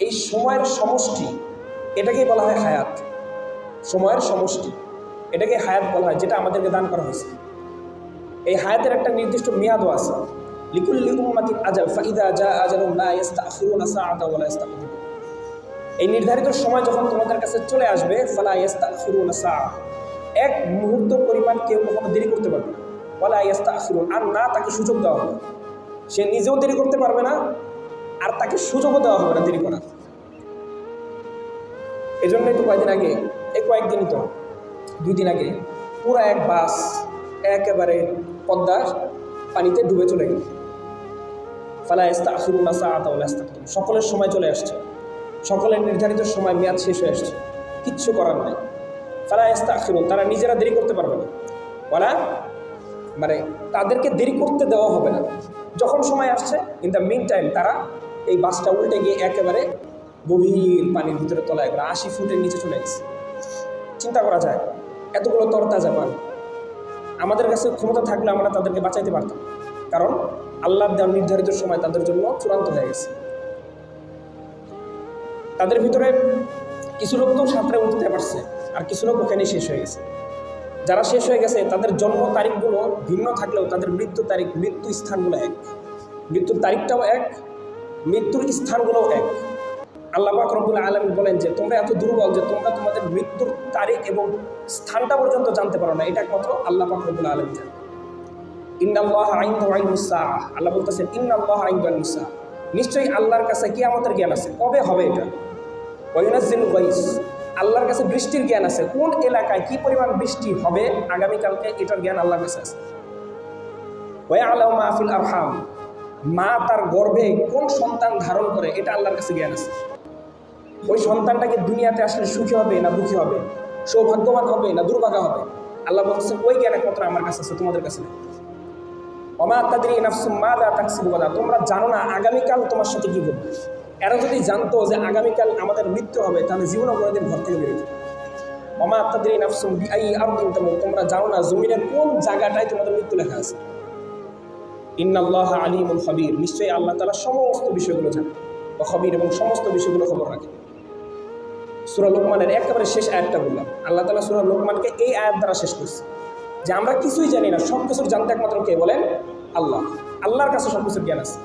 এই সময়ের সমষ্টি, এটাকেই বলা হয় হায়াত। সময়ের সমষ্টি, এটাকে হায়াত বলা হয়, যেটা আমাদেরকে দান করা হয়েছে। এই হায়াতের একটা নির্দিষ্ট মেয়াদও আছে। লিকুল্লি উম্মাতিন আজাল ফাইদা জাআ আজালুহুম লা ইস্তাখিরুনা সাআতান ওয়া লা ইস্তাকদিমুন। এই নির্ধারিত সময় যখন তোমাদের কাছে চলে আসবে, ফালা ইস্তাখিরুনা সাআ, এক মুহূর্ত পরিমাণ কেউ কখনো দেরি করতে পারবে না। ওয়া লা ইস্তাখিরুন, আর না তাকে সুযোগ দেওয়া হবে। সে নিজেও দেরি করতে পারবে না, আর তাকে সুযোগও দেওয়া হবে না দেরি করার। এই জন্যই তো কয়েকদিন আগে, কয়েকদিনই তো 2 দিন আগে পুরা এক বাস একেবারে পদ্মার পানিতে ডুবে চলে গেল। ফালা ইস্তাখিরুনা সাআতান ওয়া লা ইস্তাকদিমুন, সকলের সময় চলে আসছে, সকলের নির্ধারিত সময় মেয়াদ শেষ হয়ে আসছে, কিচ্ছু করার নাই। ফালা ইস্তাখিরুন, তারা নিজেরা দেরি করতে পারবে না। ওয়ালা মানে তাদেরকে দেরি করতে দেওয়া হবে না। যখন সময় আসছে, ইন দ্য মিন টাইম তারা এই বাসটা উল্টে গিয়ে একেবারে গভীর পানির ভিতরে তলায় 80 ফুটের নিচে চলে গেছে। চিন্তা করা যায়, এতগুলো তরতাজা পানি। আমাদের কাছে ক্ষমতা থাকলে আমরা তাদেরকে বাঁচাইতে পারতাম, কারণ আল্লাহর দেওয়ার নির্ধারিত সময় তাদের জন্য চূড়ান্ত হয়ে গেছে। তাদের ভিতরে কিছু লোক তো সাঁতরে উঠতে পারছে, আর কিছু লোক ওখানেই শেষ হয়ে গেছে। যারা শেষ হয়ে গেছে তাদের জন্ম তারিখগুলো ভিন্ন থাকলেও তাদের মৃত্যু তারিখ, মৃত্যু স্থানগুলো এক। মৃত্যুর তারিখটাও এক, মৃত্যুর স্থানগুলোও এক। আল্লাহ পাক রব্বুল আলামিন বলেন যে তোমরা এত দুর্বল যে তোমরা তোমাদের মৃত্যুর তারিখ এবং স্থানটা পর্যন্ত জানতে পারো না। এটা একমাত্র আল্লাহ পাক রব্বুল আলামিন জানেন। ইন্নাল্লাহা ইনদাহু ইলমুস সাআহ, আল্লাহ বলতেছেন ইন্নাল্লাহা ইনদাহু ইলমুস সাআহ, নিশ্চয়ই আল্লাহর কাছে কিয়ামতের জ্ঞান আছে, কবে হবে এটা। ওয়া ইউনাজ্জিলুল গায়স, আল্লাহর কাছে বৃষ্টির জ্ঞান আছে, কোন এলাকায় কি পরিমাণ বৃষ্টি হবে আগামীকালকে, এটার জ্ঞান আল্লাহর কাছে আছে। ওয়া ইয়ালামু মা ফিল আরহাম, মা তার গর্ভে কোন সন্তান ধারণ করে এটা আল্লাহর কাছে জ্ঞান আছে। ওই সন্তানটাকে দুনিয়াতে আসলে সুখী হবে না দুঃখী হবে, সৌভাগ্যবান হবে না দুর্ভাগা হবে, আল্লাহ বলতেছেন ওই জ্ঞান একমাত্র আমার কাছে আছে, তোমাদের কাছে নেই। ওয়া মা তাদরি নাফসুম মাযা তাকসিবু গাদা, তোমরা জানো না আগামীকাল তোমার সাথে কি ঘটবে। এরা যদি জানতো যে আগামীকাল আমাদের মৃত্যু হবে, তাহলে জীবনে কোনোদিন ঘর থেকে বেরোতো। ওয়া মা তাদরি নাফসুম বিআই আরদিন তামুত, তোমরা জানো না জমিনের কোন জায়গাটায় তোমাদের মৃত্যু লেখা আছে। ইন্নাল্লাহা আলিমুল খবীর, নিশ্চয়ই আল্লাহ তাআলা সমস্ত বিষয়গুলো জানেন, ও খবীর, এবং সমস্ত বিষয়গুলো খবর রাখেন। সূরা লোকমানের একেবারে শেষ আয়াতটা বললাম, আল্লাহ তাআলা সূরা লোকমানকে এই আয়াত দ্বারা শেষ করছে যে আমরা কিছুই জানি না, সব কিছুর জানতে একমাত্র কে বলেন? আল্লাহ। আল্লাহর কাছে সব কিছুর জ্ঞান আছে।